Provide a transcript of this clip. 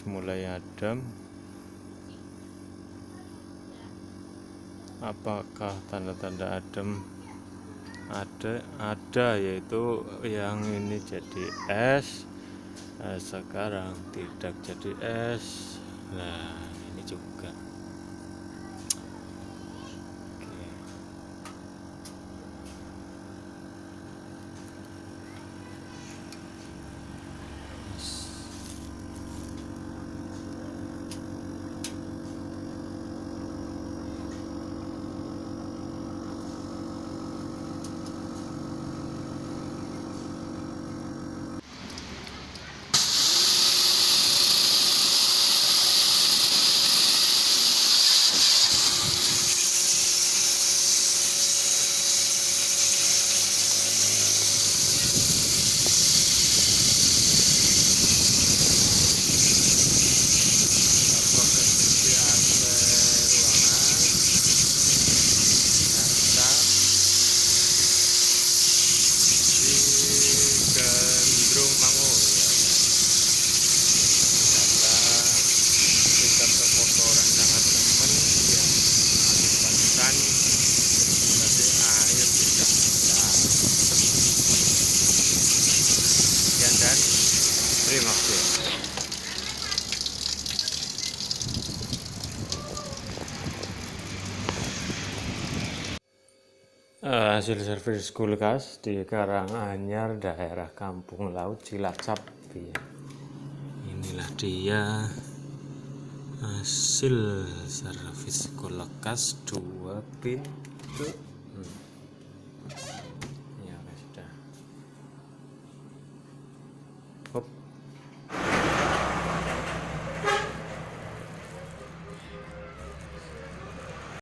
mulai adem. Apakah tanda-tanda adem? Ada, yaitu yang ini jadi es. Sekarang tidak jadi es. Nah, ini juga. Oke. Proses cuci AC ruangan di Gendrung Mangu, karena tingkat kekotoran sangat temen yang mengakibatkan sirkulasi air tidak lancar. Sekian dan terima kasih. Hasil servis kulkas di Karanganyar, daerah Kampung Laut, Cilacap. Inilah dia hasil servis kulkas 2 pintu. Ya sudah. Hop.